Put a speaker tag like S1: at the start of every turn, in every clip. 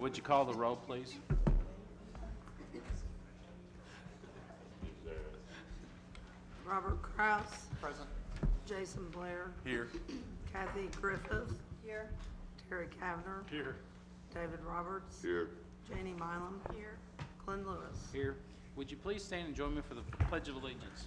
S1: Would you call the roll, please?
S2: Robert Kraus.
S3: Present.
S2: Jason Blair.
S1: Here.
S2: Kathy Griffith.
S4: Here.
S2: Terry Kavner.
S1: Here.
S2: David Roberts.
S5: Here.
S2: Janie Milam.
S4: Here.
S2: Glenn Lewis.
S1: Here. Would you please stand and join me for the Pledge of Allegiance?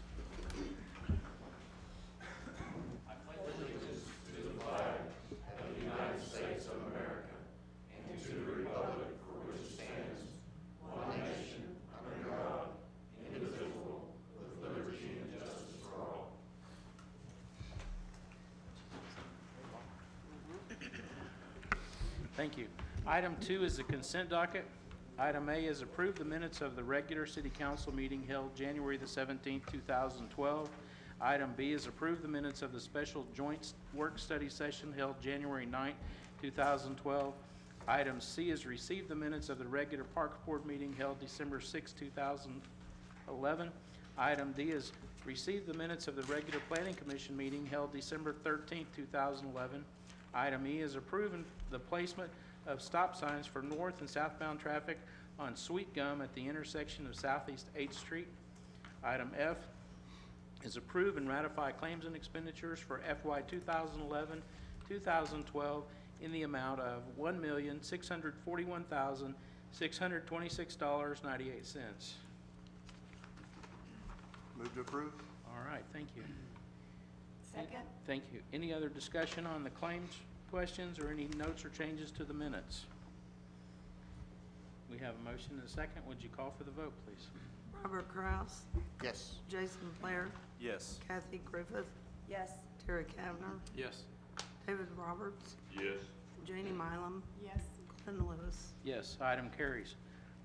S1: Thank you. Item 2 is the consent docket. Item A is approve the minutes of the regular city council meeting held January the 17th, 2012. Item B is approve the minutes of the special joint work study session held January 9th, 2012. Item C is receive the minutes of the regular park board meeting held December 6, 2011. Item D is receive the minutes of the regular planning commission meeting held December 13th, 2011. Item E is approving the placement of stop signs for north and southbound traffic on Sweet Gum at the intersection of Southeast 8th Street. Item F is approve and ratify claims and expenditures for FY 2011-2012 in the amount of $1,641,626.98.
S3: Move to approve.
S1: All right, thank you.
S4: Second.
S1: Thank you. Any other discussion on the claims questions or any notes or changes to the minutes? We have a motion and a second. Would you call for the vote, please?
S2: Robert Kraus.
S3: Yes.
S2: Jason Blair.
S3: Yes.
S2: Kathy Griffith.
S4: Yes.
S2: Terry Kavner.
S1: Yes.
S2: David Roberts.
S5: Yes.
S2: Janie Milam.
S4: Yes.
S2: Glenn Lewis.
S1: Yes, item carries.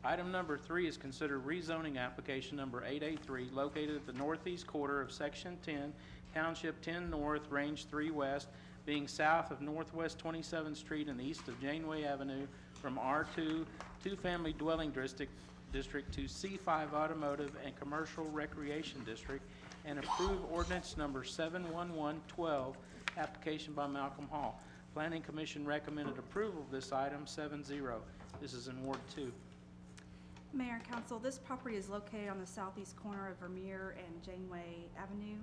S1: Item number 3 is consider rezoning application number 883 located at the northeast quarter of Section 10, Township 10 North, Range 3 West, being south of Northwest 27th Street and east of Janeway Avenue from R2 two-family dwelling district to C5 Automotive and Commercial Recreation District, and approve ordinance number 71112, application by Malcolm Hall. Planning Commission recommended approval of this item 7-0. This is in Ward 2.
S6: Mayor and Council, this property is located on the southeast corner of Vermeer and Janeway Avenue.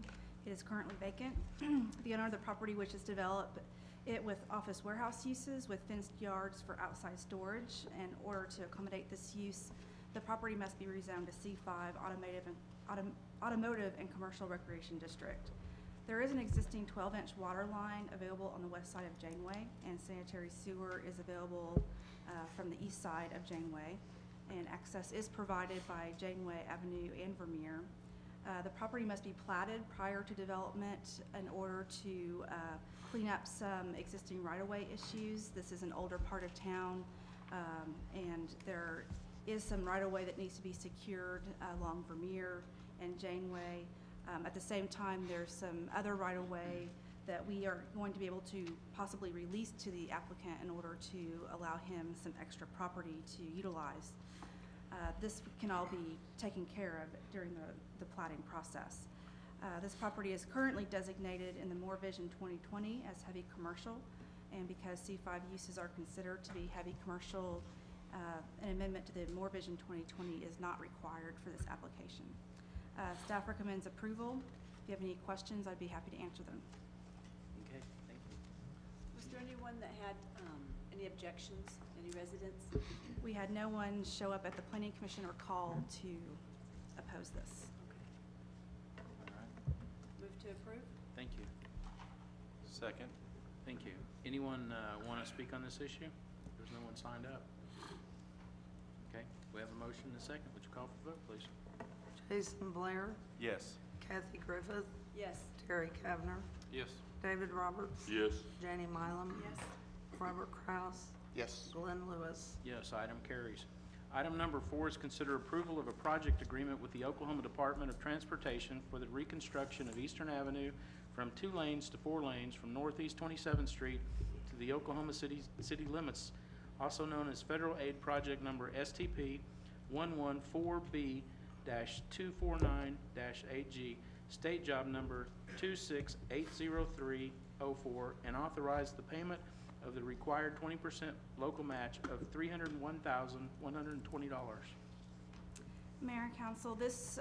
S6: It is currently vacant. The owner of the property wishes to develop it with office warehouse uses with fenced yards for outside storage. In order to accommodate this use, the property must be rezoned to C5 Automotive and Commercial Recreation District. There is an existing 12-inch water line available on the west side of Janeway, and sanitary sewer is available from the east side of Janeway, and access is provided by Janeway Avenue and Vermeer. The property must be platted prior to development in order to clean up some existing right-of-way issues. This is an older part of town, and there is some right-of-way that needs to be secured along Vermeer and Janeway. At the same time, there's some other right-of-way that we are going to be able to possibly release to the applicant in order to allow him some extra property to utilize. This can all be taken care of during the platting process. This property is currently designated in the More Vision 2020 as heavy commercial, and because C5 uses are considered to be heavy commercial, an amendment to the More Vision 2020 is not required for this application. Staff recommends approval. If you have any questions, I'd be happy to answer them.
S1: Okay, thank you.
S4: Was there anyone that had any objections? Any residents?
S6: We had no one show up at the Planning Commission or call to oppose this.
S1: All right,
S4: Move to approve?
S1: thank you.
S3: Second.
S1: Thank you. Anyone want to speak on this issue? There's no one signed up. Okay, we have a motion and a second. Would you call for the vote, please?
S2: Jason Blair.
S3: Yes.
S2: Kathy Griffith.
S4: Yes.
S2: Terry Kavner.
S1: Yes.
S2: David Roberts.
S5: Yes.
S2: Janie Milam.
S4: Yes.
S2: Robert Kraus.
S3: Yes.
S2: Glenn Lewis.
S1: Yes, item carries. Item number 4 is consider approval of a project agreement with the Oklahoma Department of Transportation for the reconstruction of Eastern Avenue from 2 lanes to 4 lanes from Northeast 27th Street to the Oklahoma city limits, also known as Federal Aid Project number STP 114B-249-8G, state job number 2680304, and authorize the payment of the required 20% local match of $301,120.
S6: Mayor and Council, this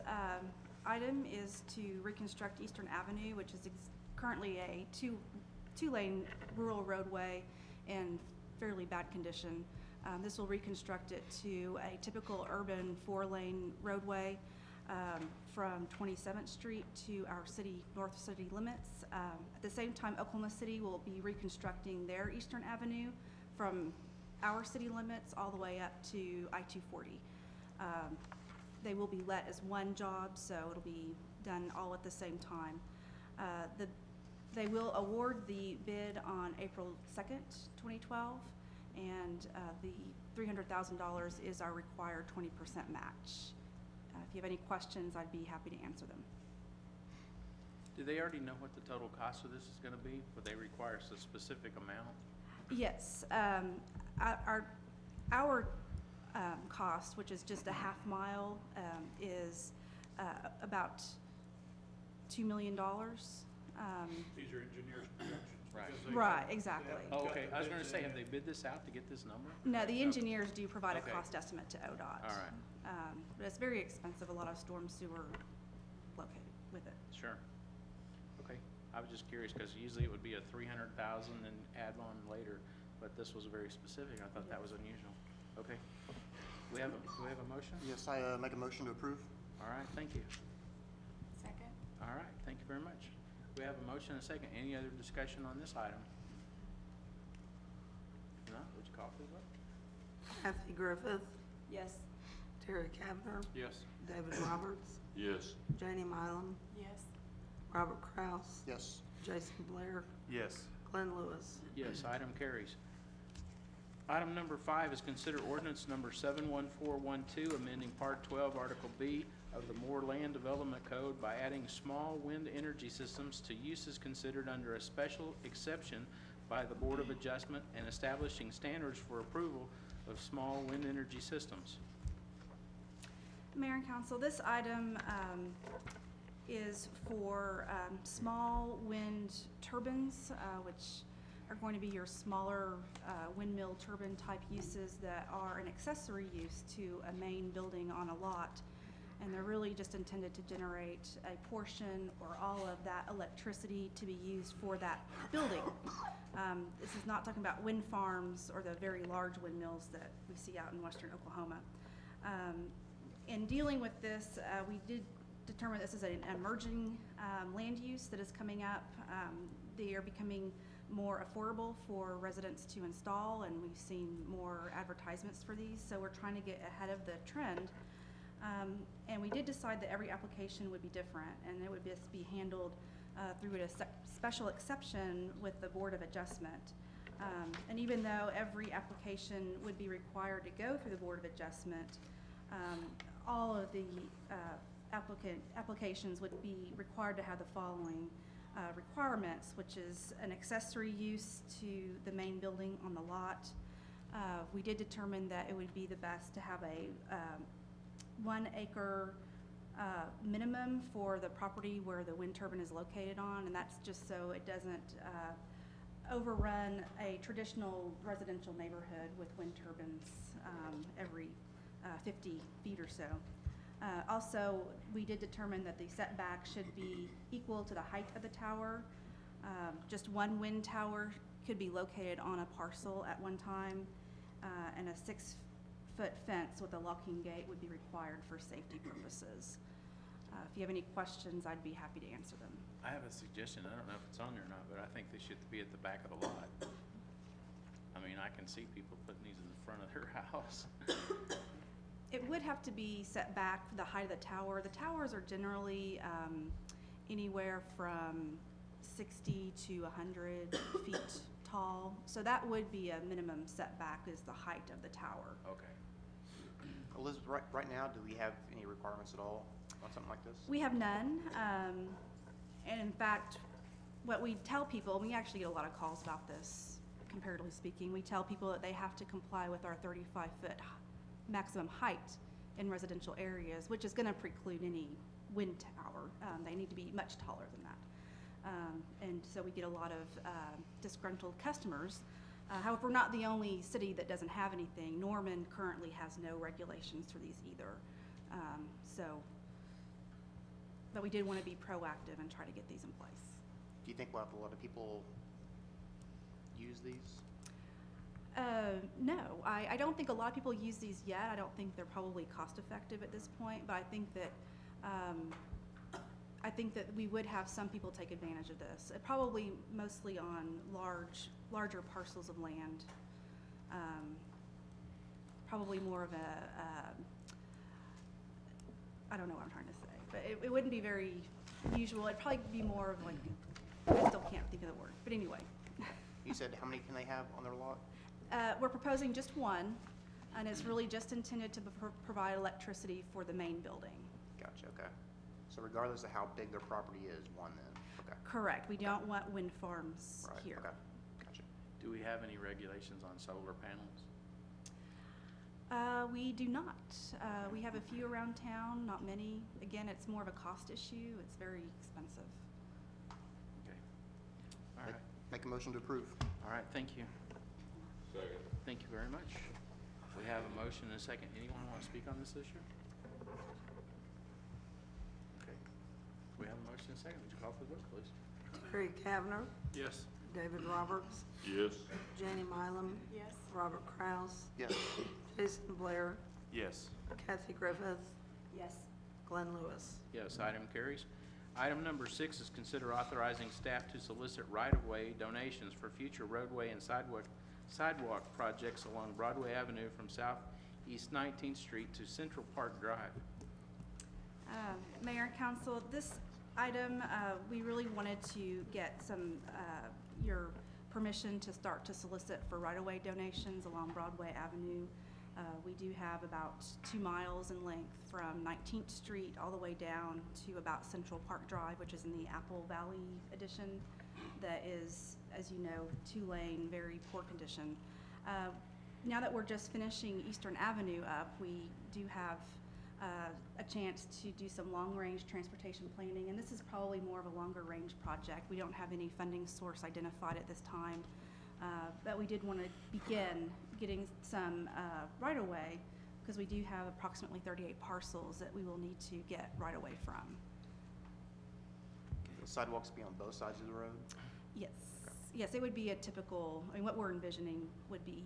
S6: item is to reconstruct Eastern Avenue, which is currently a two-lane rural roadway in fairly bad condition. This will reconstruct it to a typical urban 4-lane roadway from 27th Street to our north city limits. At the same time, Oklahoma City will be reconstructing their Eastern Avenue from our city limits all the way up to I-240. They will be let as one job, so it'll be done all at the same time. They will award the bid on April 2nd, 2012, and the $300,000 is our required 20% match. If you have any questions, I'd be happy to answer them.
S1: Do they already know what the total cost of this is going to be? Would they require a specific amount?
S6: Yes, our cost, which is just a half mile, is about $2 million.
S5: These are engineers' projections.
S1: Right.
S5: because they-
S6: Right, exactly.
S1: Oh, okay. I was going to say, have they bid this out to get this number?
S6: No, the engineers do provide
S1: Okay.
S6: a cost estimate to ODOT.
S1: All right.
S6: But it's very expensive, a lot of storm sewer located with it.
S1: Sure. Okay. I was just curious because usually it would be a 300,000 and add on later, but this was very specific. I thought that was unusual. Okay. Do we have a motion?
S3: Yes, I make a motion to approve.
S1: All right, thank you.
S4: Second.
S1: All right, thank you very much. We have a motion and a second. Any other discussion on this item? If not, would you call for the vote?
S2: Kathy Griffith,
S4: Yes.
S2: Terry Kavner,
S3: Yes.
S2: David Roberts,
S5: Yes.
S2: Janie Mylum,
S4: Yes.
S2: Robert Kraus,
S3: Yes.
S2: Jason Blair,
S3: Yes.
S2: Glenn Lewis.
S1: Yes, item carries. Item number 5 is consider ordinance number 71412, amending Part 12, Article B of the Moore Land Development Code by adding small wind energy systems to uses considered under a special exception by the Board of Adjustment and establishing standards for approval of small wind energy systems.
S6: Mayor and Council, this item is for small wind turbines, which are going to be your smaller windmill turbine type uses that are an accessory use to a main building on a lot. And they're really just intended to generate a portion or all of that electricity to be used for that building. This is not talking about wind farms or the very large windmills that we see out in western Oklahoma. In dealing with this, we did determine this is an emerging land use that is coming up. They are becoming more affordable for residents to install, and we've seen more advertisements for these, so we're trying to get ahead of the trend. And we did decide that every application would be different, and it would just be handled through a special exception with the Board of Adjustment. And even though every application would be required to go through the Board of Adjustment, all of the applications would be required to have the following requirements, which is an accessory use to the main building on the lot. We did determine that it would be the best to have a 1 acre minimum for the property where the wind turbine is located on, and that's just so it doesn't overrun a traditional residential neighborhood with wind turbines every 50 feet or so. Also, we did determine that the setback should be equal to the height of the tower. Just one wind tower could be located on a parcel at one time, and a 6-foot fence with a locking gate would be required for safety purposes. If you have any questions, I'd be happy to answer them.
S1: I have a suggestion. I don't know if it's on there or not, but I think they should be at the back of the lot. I mean, I can see people putting these in the front of their house.
S6: It would have to be set back for the height of the tower. The towers are generally anywhere from 60 to 100 feet tall. So that would be a minimum setback, is the height of the tower.
S1: Okay.
S7: Elizabeth, right now, do we have any requirements at all on something like this?
S6: We have none. And in fact, what we tell people, we actually get a lot of calls about this, comparatively speaking. We tell people that they have to comply with our 35-foot maximum height in residential areas, which is going to preclude any wind tower. They need to be much taller than that. And so we get a lot of disgruntled customers However, we're not the only city that doesn't have anything. Norman currently has no regulations for these either. But we did want to be proactive and try to get these in place.
S7: Do you think we'll have a lot of people use these?
S6: No, I don't think a lot of people use these yet. I don't think they're probably cost effective at this point, but I think that we would have some people take advantage of this. Probably mostly on larger parcels of land. Probably more of I don't know what I'm trying to say, but it wouldn't be very usual. It'd probably be more of like, I still can't think of the word, but anyway.
S7: You said how many can they have on their lot?
S6: We're proposing just one, and it's really just intended to provide electricity for the main building.
S7: Gotcha, okay. So regardless of how big their property is, one then, okay.
S6: Correct. We don't want wind farms
S7: Right,
S6: here.
S7: okay, gotcha.
S1: Do we have any regulations on solar panels?
S6: We do not. We have a few around town, not many. Again, it's more of a cost issue. It's very expensive.
S1: Okay. All right.
S3: Make a motion to approve.
S1: All right, thank you.
S5: Second.
S1: Thank you very much. We have a motion and a second. Anyone want to speak on this issue? Okay. We have a motion and a second. Would you call for the vote, please?
S2: Terry Kavner,
S5: Yes.
S2: David Roberts,
S5: Yes.
S2: Janie Mylum,
S4: Yes.
S2: Robert Kraus,
S3: Yes.
S2: Jason Blair,
S5: Yes.
S2: Kathy Griffith,
S4: Yes.
S2: Glenn Lewis.
S1: Yes, item carries. Item number 6 is consider authorizing staff to solicit right-of-way donations for future roadway and sidewalk projects along Broadway Avenue from Southeast 19th Street to Central Park Drive.
S6: Mayor and Council, this item, we really wanted to get your permission to start to solicit for right-of-way donations along Broadway Avenue. We do have about 2 miles in length from 19th Street all the way down to about Central Park Drive, which is in the Apple Valley edition. That is, as you know, 2-lane, very poor condition. Now that we're just finishing Eastern Avenue up, we do have a chance to do some long-range transportation planning, and this is probably more of a longer-range project. We don't have any funding source identified at this time, but we did want to begin getting some right-of-way, because we do have approximately 38 parcels that we will need to get right-of-way from.
S7: Can the sidewalks be on both sides of the road?
S6: Yes. Yes, it would be a typical, what we're envisioning would be,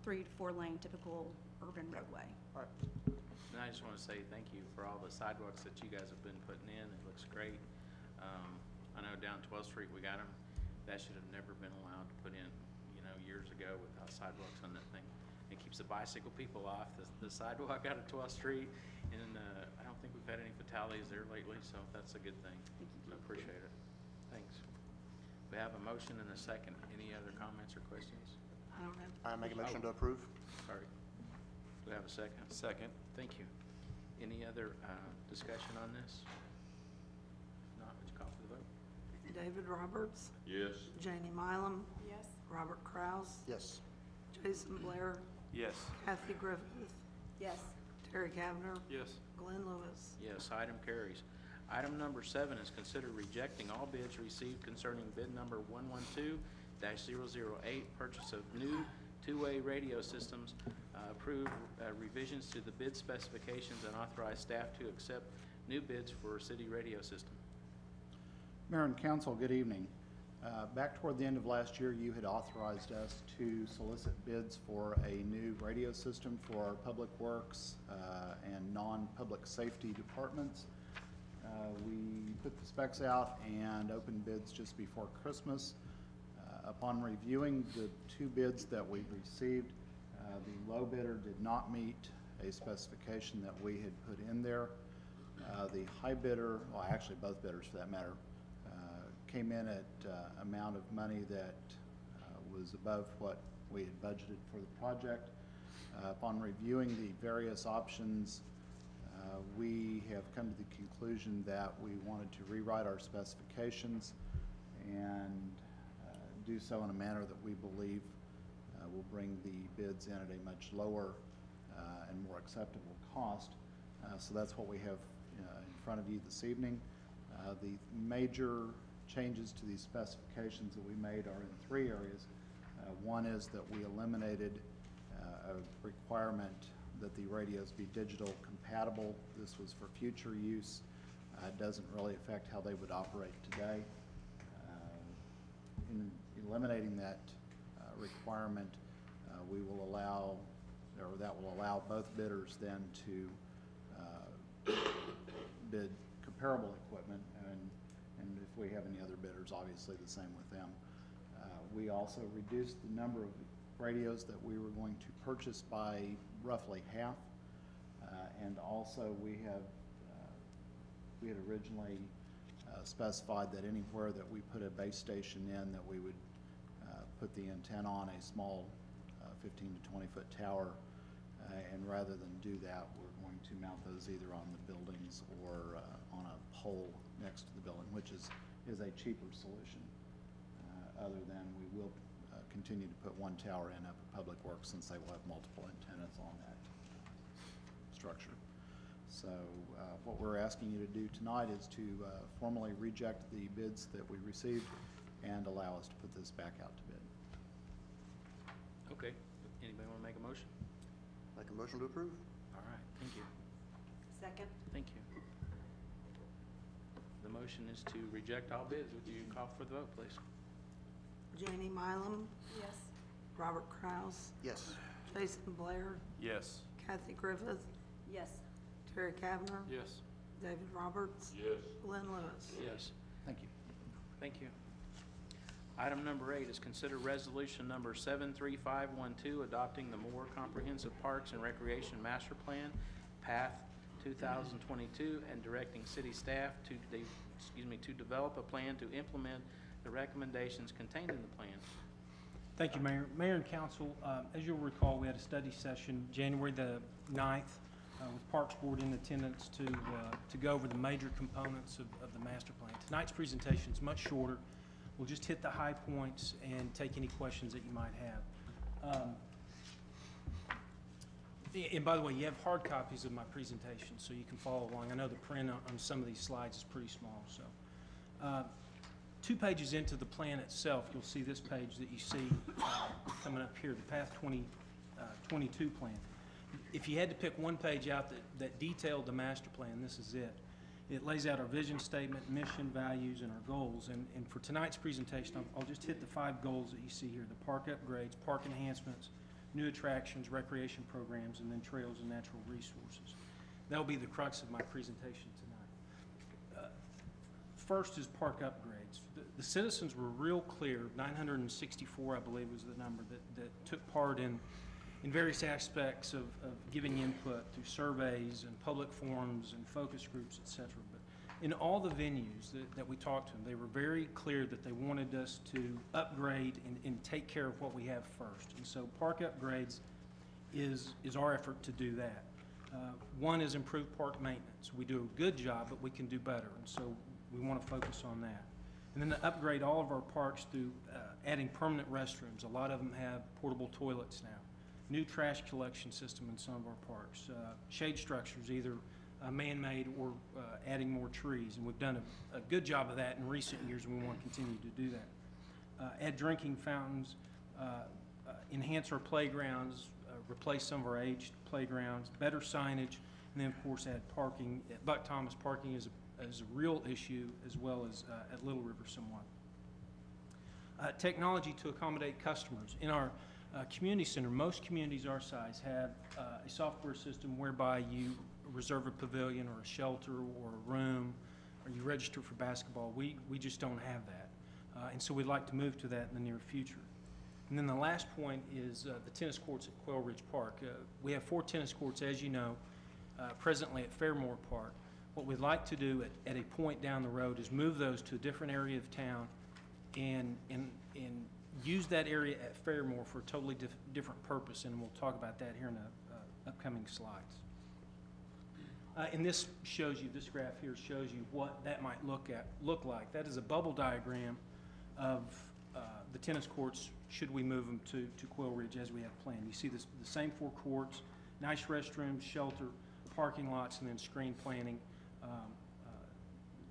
S6: 3 to 4 lane typical urban roadway.
S7: All right.
S1: And I just want to say thank you for all the sidewalks that you guys have been putting in. It looks great. I know down 12th Street we got them. That should have never been allowed to put in, years ago without sidewalks on that thing. It keeps the bicycle people off the sidewalk out of 12th Street, and I don't think we've had any fatalities there lately, so that's a good thing. So appreciate it. Thanks. We have a motion and a second. Any other comments or questions?
S2: I don't have,
S3: I make a motion to approve.
S1: Sorry. Do we have a second?
S5: Second.
S1: Thank you. Any other discussion on this? If not, would you call for the vote?
S2: David Roberts,
S5: Yes.
S2: Janie Mylum,
S4: Yes.
S2: Robert Kraus,
S3: Yes.
S2: Jason Blair,
S5: Yes.
S2: Kathy Griffith,
S4: Yes.
S2: Terry Kavner,
S5: Yes.
S2: Glenn Lewis.
S1: Yes, item carries. Item number 7 is consider rejecting all bids received concerning bid number 112-008, purchase of new 2-way radio systems, approve revisions to the bid specifications, and authorize staff to accept new bids for city radio system.
S8: Mayor and Council, good evening. Back toward the end of last year, you had authorized us to solicit bids for a new radio system for our public works and non-public safety departments. We put the specs out and opened bids just before Christmas. Upon reviewing the 2 bids that we received, the low bidder did not meet a specification that we had put in there. The high bidder, well, actually both bidders for that matter, came in at amount of money that was above what we had budgeted for the project. Upon reviewing the various options, we have come to the conclusion that we wanted to rewrite our specifications and do so in a manner that we believe will bring the bids in at a much lower and more acceptable cost. So that's what we have in front of you this evening. The major changes to these specifications that we made are in 3 areas. One is that we eliminated a requirement that the radios be digital compatible. This was for future use. It doesn't really affect how they would operate today. In eliminating that requirement, we will allow, or that will allow both bidders then to bid comparable equipment, and if we have any other bidders, obviously the same with them. We also reduced the number of radios that we were going to purchase by roughly half, and also we had originally specified that anywhere that we put a base station in, that we would put the antenna on a small 15 to 20 foot tower, and rather than do that, we're going to mount those either on the buildings or on a pole next to the building, which is a cheaper solution, other than we will continue to put one tower in up at Public Works, since they will have multiple antennas on that structure. So what we're asking you to do tonight is to formally reject the bids that we received and allow us to put this back out to bid.
S1: Okay. Anybody want to make a motion?
S3: Make a motion to approve?
S1: All right, thank you.
S4: Second?
S1: Thank you. The motion is to reject all bids. Would you call for the vote, please?
S2: Janie Mylum,
S4: Yes.
S2: Robert Kraus,
S3: Yes.
S2: Jason Blair,
S5: Yes.
S2: Kathy Griffith,
S4: Yes.
S2: Terry Kavner,
S5: Yes.
S2: David Roberts,
S5: Yes.
S2: Glenn Lewis.
S1: Yes.
S8: Thank you.
S1: Thank you. Item number 8 is consider resolution number 73512, adopting the more comprehensive Parks and Recreation Master Plan, PATH 2022, and directing city staff to develop a plan to implement the recommendations contained in the plan.
S9: Thank you, Mayor. Mayor and Council, as you'll recall, we had a study session January the 9th with Parks Board in attendance to go over the major components of the master plan. Tonight's presentation is much shorter. We'll just hit the high points and take any questions that you might have. And by the way, you have hard copies of my presentation, so you can follow along. I know the print on some of these slides is pretty small. So, 2 pages into the plan itself, you'll see this page that you see coming up here, the PATH 2022 plan. If you had to pick one page out that detailed the master plan, this is it. It lays out our vision statement, mission, values, and our goals. And for tonight's presentation, I'll just hit the 5 goals that you see here: the park upgrades, park enhancements, new attractions, recreation programs, and then trails and natural resources. That'll be the crux of my presentation tonight. First is park upgrades. The citizens were real clear, 964, I believe, was the number, that took part in various aspects of giving input through surveys and public forums and focus groups, et cetera. But in all the venues that we talked to them, they were very clear that they wanted us to upgrade and take care of what we have first. And so park upgrades is our effort to do that. One is improved park maintenance. We do a good job, but we can do better. And so we want to focus on that. And then to upgrade all of our parks through adding permanent restrooms. A lot of them have portable toilets now. New trash collection system in some of our parks. Shade structures, either man-made or adding more trees. And we've done a good job of that in recent years, and we want to continue to do that. Add drinking fountains, enhance our playgrounds, replace some of our aged playgrounds, better signage, and then of course add parking. At Buck Thomas, parking is a real issue, as well as at Little River somewhat. Technology to accommodate customers. In our community center, most communities our size have a software system whereby you reserve a pavilion or a shelter or a room, or you register for basketball. We just don't have that. And so we'd like to move to that in the near future. And then the last point is the tennis courts at Quail Ridge Park. We have 4 tennis courts, as you know, presently at Fairmore Park. What we'd like to do at a point down the road is move those to a different area of town and use that area at Fairmore for a totally different purpose, and we'll talk about that here in the upcoming slides. And this graph here shows you what that might look like. That is a bubble diagram of the tennis courts should we move them to Quail Ridge as we have planned. You see the same 4 courts, nice restrooms, shelter, parking lots, and then screen planting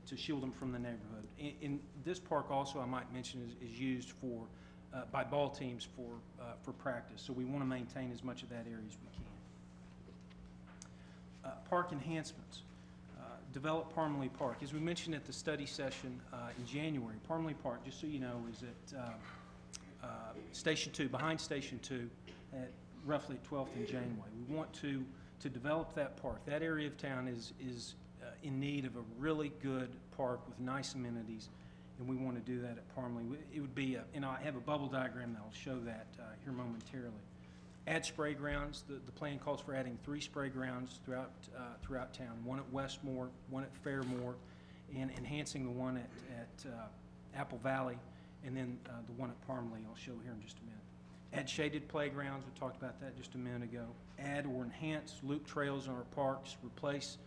S9: to shield them from the neighborhood. In this park also, I might mention, is used for by ball teams for practice. So we want to maintain as much of that area as we can. Park enhancements. Develop Parmalee Park. As we mentioned at the study session in January, Parmalee Park, just so you know, is at Station 2, behind Station 2, at roughly 12th and Janeway. We want to develop that park. That area of town is in need of a really good park with nice amenities, and we want to do that at Parmalee. It would be, and I have a bubble diagram that will show that here momentarily. Add spray grounds. The plan calls for adding 3 spray grounds throughout town, one at Westmore, one at Fairmore, and enhancing the one at Apple Valley, and then the one at Parmalee I'll show here in just a minute. Add shaded playgrounds. We talked about that just a minute ago. Add or enhance loop trails in our parks. Replace,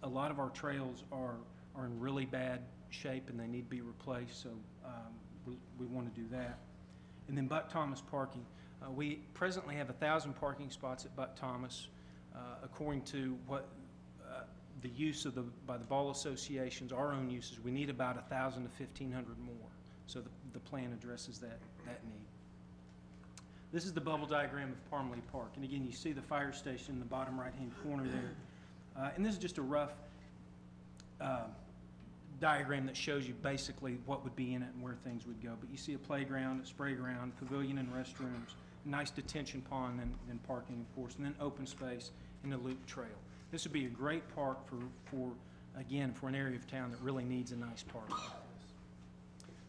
S9: a lot of our trails are in really bad shape and they need to be replaced, so we want to do that. And then Buck Thomas parking. We presently have 1,000 parking spots at Buck Thomas. According to what the use of by the ball associations, our own uses, we need about 1,000 to 1,500 more. So the plan addresses that need. This is the bubble diagram of Parmalee Park. And again, you see the fire station in the bottom right-hand corner there. And this is just a rough diagram that shows you basically what would be in it and where things would go. But you see a playground, a spray ground, pavilion and restrooms, nice detention pond, and parking, of course, and then open space and a loop trail. This would be a great park for an area of town that really needs a nice park like this.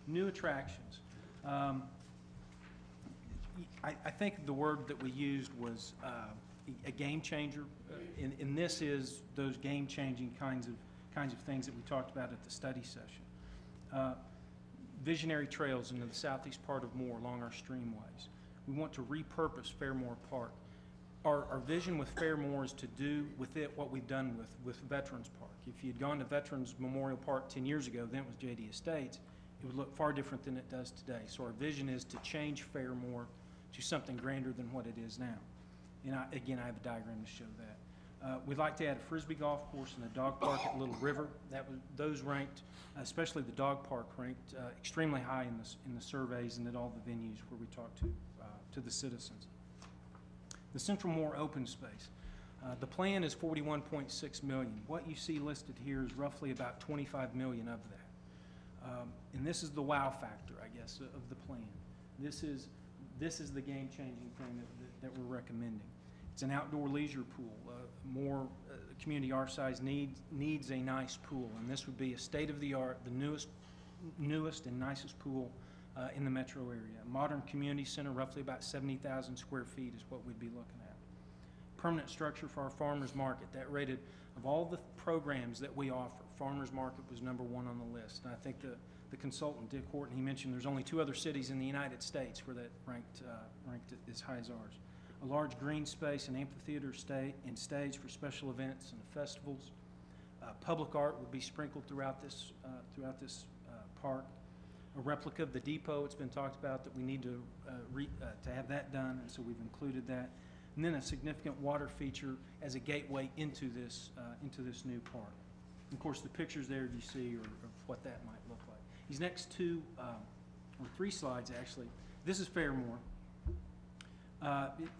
S9: New attractions. I think the word that we used was a game changer, and this is those game-changing kinds of things that we talked about at the study session. Visionary trails into the southeast part of Moore along our streamways. We want to repurpose Fairmore Park. Our vision with Fairmore is to do with it what we've done with Veterans Park. If you'd gone to Veterans Memorial Park 10 years ago, then it was J.D. Estates, it would look far different than it does today. So our vision is to change Fairmore to something grander than what it is now. And I have a diagram to show that. We'd like to add a Frisbee golf course and a dog park at Little River. Those ranked, especially the dog park, ranked extremely high in the surveys and at all the venues where we talk to the citizens. The Central Moore open space. The plan is $41.6 million. What you see listed here is roughly about $25 million of that. And this is the wow factor, I guess, of the plan. This is the game-changing thing that we're recommending. It's an outdoor leisure pool. More community our size needs a nice pool, and this would be a state-of-the-art, the newest and nicest pool in the metro area. A modern community center, roughly about 70,000 square feet is what we'd be looking at. Permanent structure for our farmers market. That rated, of all the programs that we offer, farmers market was #1 on the list. And I think the consultant, Dick Horton, he mentioned there's only 2 other cities in the United States where that ranked as high as ours. A large green space, an amphitheater and stage for special events and festivals. Public art would be sprinkled throughout this park. A replica of the depot, it's been talked about that we need to have that done, and so we've included that. And then a significant water feature as a gateway into this new park. And of course, the pictures there you see are of what that might look like. These next 2 or 3 slides, actually, this is Fairmore.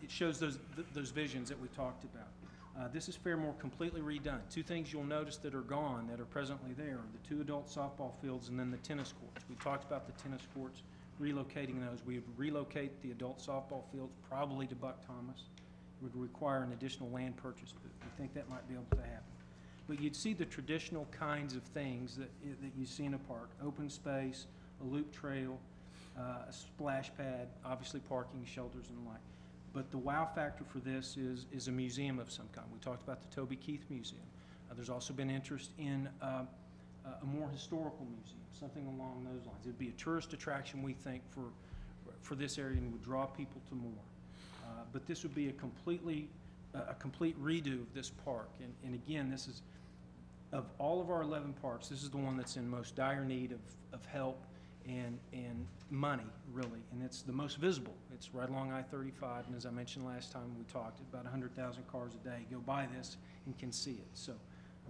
S9: It shows those visions that we talked about. This is Fairmore completely redone. 2 things you'll notice that are gone that are presently there are the 2 adult softball fields and then the tennis courts. We talked about the tennis courts, relocating those. We would relocate the adult softball fields probably to Buck Thomas. It would require an additional land purchase, but we think that might be able to happen. But you'd see the traditional kinds of things that you see in a park: open space, a loop trail, a splash pad, obviously parking, shelters, and the like. But the wow factor for this is a museum of some kind. We talked about the Toby Keith Museum. There's also been interest in a more historical museum, something along those lines. It would be a tourist attraction, we think, for this area and would draw people to more. But this would be a complete redo of this park. And again, this is, of all of our 11 parks, this is the one that's in most dire need of help and money, really. And it's the most visible. It's right along I-35, and as I mentioned last time we talked, about 100,000 cars a day go by this and can see it. So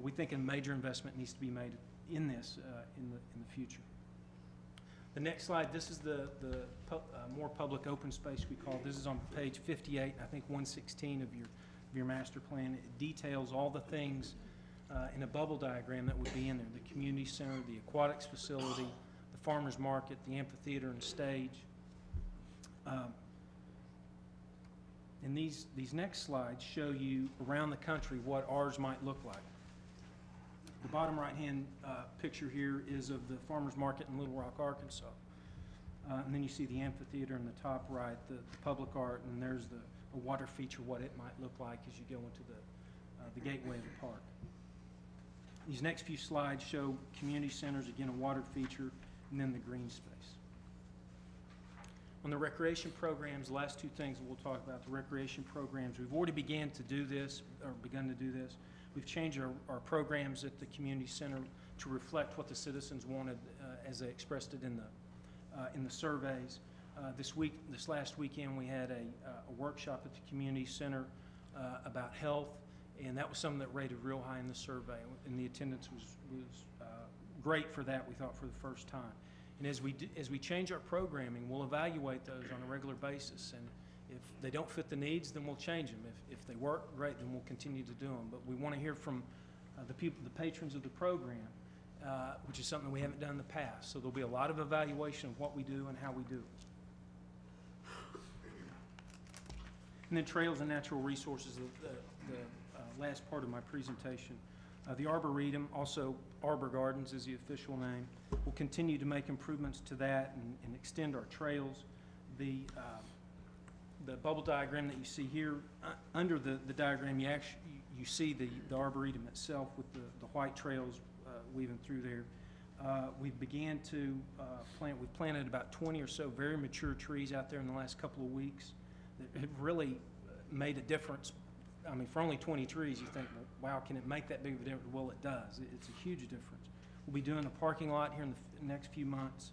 S9: we think a major investment needs to be made in this in the future. The next slide, this is the more public open space we call. This is on page 58, I think 116 of your master plan. It details all the things in a bubble diagram that would be in there. The community center, the aquatics facility, the farmer's market, the amphitheater and stage. And these next slides show you around the country what ours might look like. The bottom right-hand picture here is of the farmer's market in Little Rock, Arkansas. And then you see the amphitheater in the top right, the public art, and there's a water feature, what it might look like as you go into the gateway of the park. These next few slides show community centers, again, a water feature, and then the green space. On the recreation programs, the last two things that we'll talk about, the recreation programs, we've already begun to do this. We've changed our programs at the community center to reflect what the citizens wanted as they expressed it in the surveys. This last weekend, we had a workshop at the community center about health, and that was something that rated real high in the survey, and the attendance was great for that, we thought, for the first time. And as we change our programming, we'll evaluate those on a regular basis, and if they don't fit the needs, then we'll change them. If they work, great, then we'll continue to do them. But we want to hear from the people, the patrons of the program, which is something we haven't done in the past. So there'll be a lot of evaluation of what we do and how we do it. And then trails and natural resources, the last part of my presentation. The Arboretum, also Arbor Gardens is the official name. We'll continue to make improvements to that and extend our trails. The bubble diagram that you see here, under the diagram, you see the Arboretum itself with the white trails weaving through there. We've began to plant, we've planted about 20 or so very mature trees out there in the last couple of weeks that have really made a difference. I mean, for only 20 trees, you think, well, wow, can it make that big of a difference? Well, it does. It's a huge difference. We'll be doing a parking lot here in the next few months.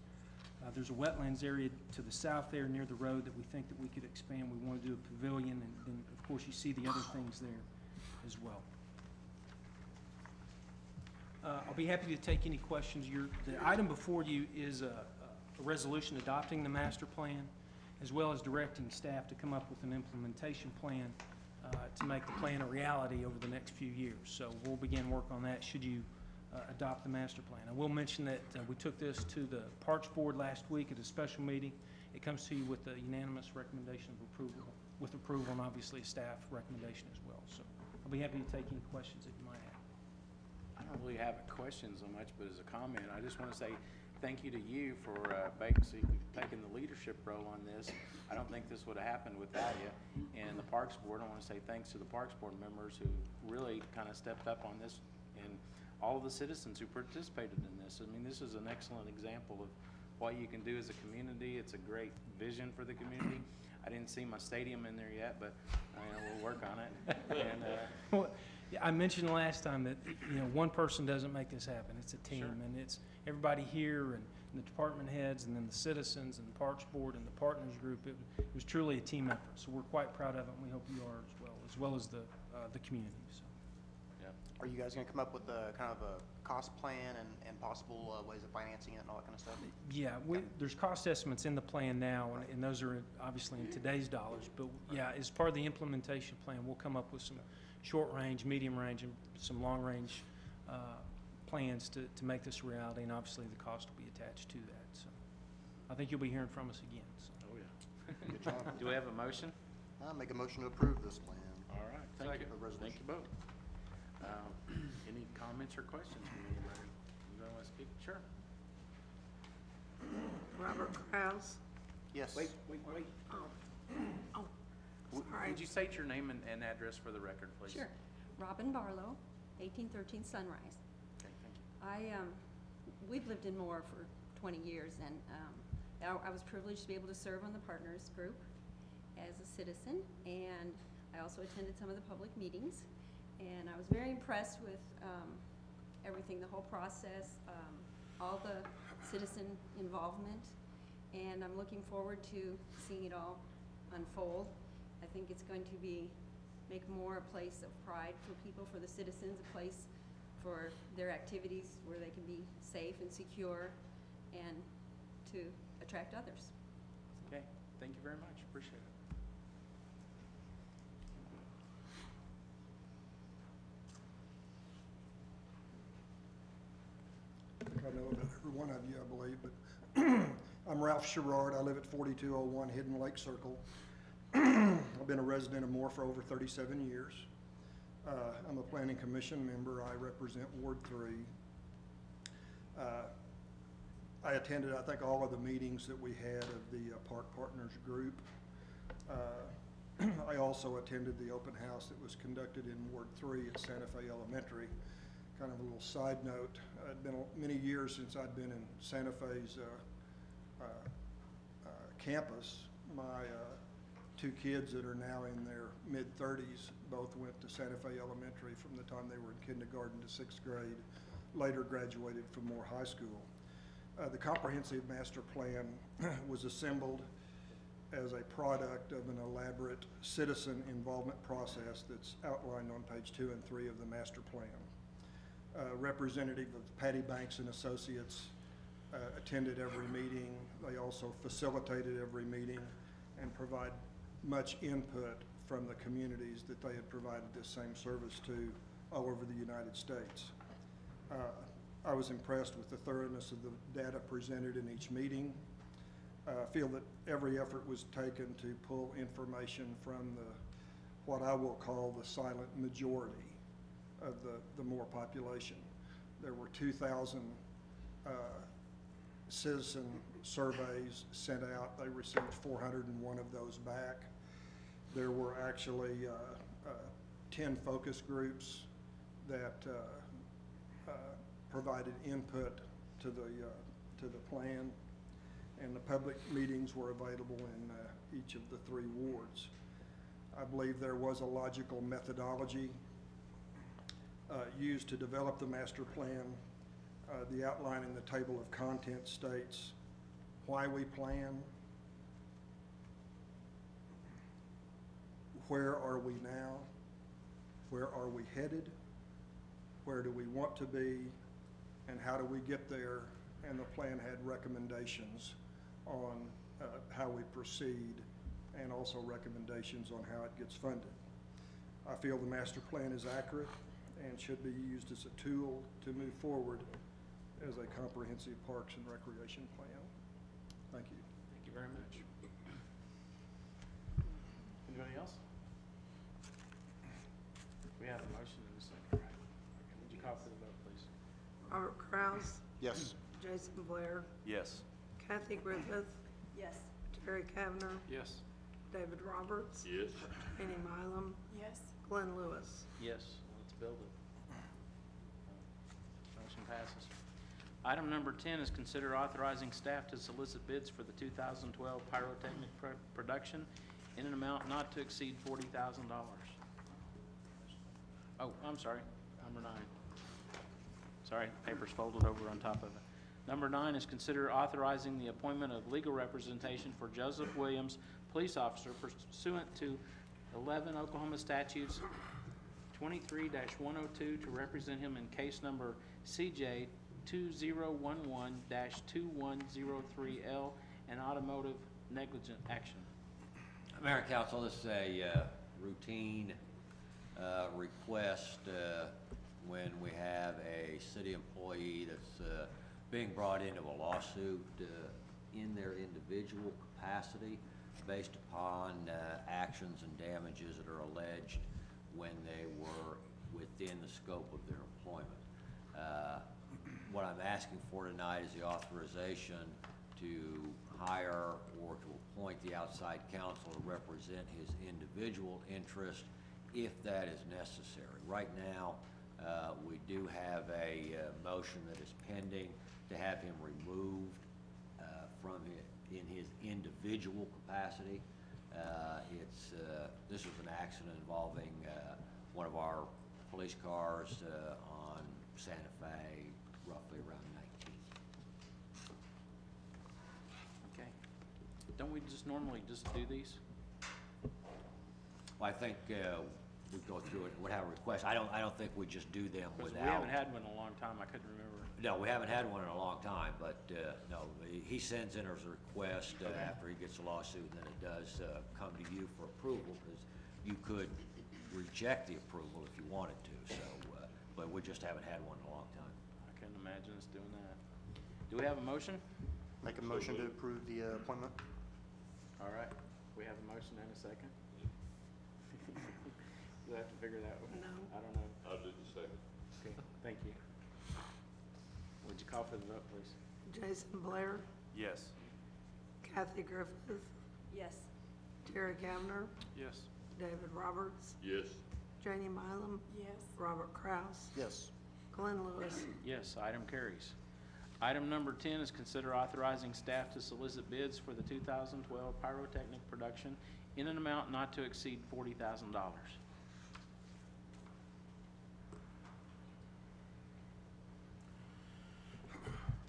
S9: There's a wetlands area to the south there near the road that we think that we could expand. We want to do a pavilion, and then, of course, you see the other things there as well. I'll be happy to take any questions. The item before you is a resolution adopting the master plan, as well as directing staff to come up with an implementation plan to make the plan a reality over the next few years. So we'll begin work on that should you adopt the master plan. I will mention that we took this to the Parks Board last week at a special meeting. It comes to you with a unanimous recommendation of approval, and obviously a staff recommendation as well. So I'll be happy to take any questions that you might have.
S1: I don't really have a question so much, but as a comment, I just want to say thank you to you for basically taking the leadership role on this. I don't think this would have happened without you. And the Parks Board, I want to say thanks to the Parks Board members who really kind of stepped up on this, and all of the citizens who participated in this. I mean, this is an excellent example of what you can do as a community. It's a great vision for the community. I didn't see my stadium in there yet, but we'll work on it. And,
S9: Well, yeah, I mentioned last time that one person doesn't make this happen. It's a team,
S1: Sure.
S9: and it's everybody here and the department heads, and then the citizens and the Parks Board and the partners group. It was truly a team effort. So we're quite proud of it, and we hope you are as well as the community. So.
S7: Are you guys going to come up with a kind of a cost plan and possible ways of financing it and all that kind of stuff?
S9: Yeah, there's cost estimates in the plan now, and those are obviously in today's dollars. But yeah, as part of the implementation plan, we'll come up with some short range, medium range, and some long range plans to make this a reality, and obviously the cost will be attached to that. So I think you'll be hearing from us again. So.
S1: oh yeah.
S3: Good job.
S1: Do we have a motion?
S3: I make a motion to approve this plan.
S1: All right. Thank you.
S3: The resolution.
S1: Thank you both. Any comments or questions from anybody? You want to speak? Sure.
S2: Robert Kraus.
S7: Yes.
S1: Wait.
S2: Oh, sorry.
S1: Would you state your name and address for the record, please?
S10: Sure. Robin Barlow, 1813 Sunrise.
S1: Okay, thank you.
S10: We've lived in Moore for 20 years, and I was privileged to be able to serve on the partners group as a citizen, and I also attended some of the public meetings, and I was very impressed with everything, the whole process, all the citizen involvement, and I'm looking forward to seeing it all unfold. I think it's going to make more a place of pride for people, for the citizens, a place for their activities where they can be safe and secure, and to attract others.
S1: Okay, thank you very much, appreciate it.
S11: I know about every one of you, I believe, but I'm Ralph Sherrard. I live at 4201 Hidden Lake Circle. I've been a resident of Moore for over 37 years. I'm a planning commission member. I represent Ward 3. I attended, I think, all of the meetings that we had of the Park Partners group. I also attended the open house that was conducted in Ward 3 at Santa Fe Elementary. Kind of a little side note, it'd been many years since I'd been in Santa Fe's campus. My two kids that are now in their mid-30s both went to Santa Fe Elementary from the time they were in kindergarten to 6th grade, later graduated from Moore High School. The comprehensive master plan was assembled as a product of an elaborate citizen involvement process that's outlined on page 2 and 3 of the master plan. Representative of Patty Banks and Associates attended every meeting. They also facilitated every meeting and provide much input from the communities that they had provided this same service to all over the United States. I was impressed with the thoroughness of the data presented in each meeting. I feel that every effort was taken to pull information from what I will call the silent majority of the Moore population. There were 2,000 citizen surveys sent out. They received 401 of those back. There were actually 10 focus groups that provided input to the plan, and the public meetings were available in each of the 3 wards. I believe there was a logical methodology used to develop the master plan. The outline in the table of contents states why we plan, where are we now, where are we headed, where do we want to be, and how do we get there, and the plan had recommendations on how we proceed and also recommendations on how it gets funded. I feel the master plan is accurate and should be used as a tool to move forward as a comprehensive parks and recreation plan. Thank you.
S1: Thank you very much. Anybody else? We have a motion in a second, right? Okay, would you call for the vote, please?
S2: Robert Kraus,
S3: Yes.
S2: Jason Blair,
S5: Yes.
S2: Kathy Griffith,
S4: Yes.
S2: Terry Kavner,
S1: Yes.
S2: David Roberts,
S5: Yes.
S2: Annie Mylum,
S4: Yes.
S2: Glenn Lewis.
S1: Yes, let's build it. Motion passes. Item number 10 is consider authorizing staff to solicit bids for the 2012 pyrotechnic production in an amount not to exceed $40,000. Oh, I'm sorry, number 9. Sorry, paper's folded over on top of it. Number 9 is consider authorizing the appointment of legal representation for Joseph Williams, police officer pursuant to 11 Oklahoma statutes 23-102 to represent him in case number CJ 2011-2103L, and automotive negligent action.
S12: Mayor and Council, this is a routine request when we have a city employee that's being brought into a lawsuit in their individual capacity based upon actions and damages that are alleged when they were within the scope of their employment. What I'm asking for tonight is the authorization to hire or to appoint the outside counsel to represent his individual interest if that is necessary. Right now, we do have a motion that is pending to have him removed in his individual capacity. This was an accident involving one of our police cars on Santa Fe, roughly around 19.
S1: Okay. Don't we just normally just do these?
S12: Well, I think we'd go through it, would have a request. I don't think we just do them
S1: Because
S12: without.
S1: we haven't had one in a long time, I couldn't remember.
S12: No, we haven't had one in a long time, but, no, he sends in his request after he gets a lawsuit, and then it does come to you for approval, because you could reject the approval if you wanted to, so, but we just haven't had one in a long time.
S1: I couldn't imagine us doing that. Do we have a motion?
S3: Make a motion to approve the appointment.
S1: All right, we have a motion and a second. Do I have to figure that one?
S2: No.
S1: I don't know.
S5: I'll do the second.
S1: Okay, thank you. Would you call for the vote, please?
S2: Jason Blair,
S5: Yes.
S2: Kathy Griffith,
S4: Yes.
S2: Terry Kavner,
S5: Yes.
S2: David Roberts,
S5: Yes.
S2: Janie Mylum,
S4: Yes.
S2: Robert Kraus,
S3: Yes.
S2: Glenn Lewis.
S1: Yes, item carries. Item number 10 is consider authorizing staff to solicit bids for the 2012 pyrotechnic production in an amount not to exceed $40,000.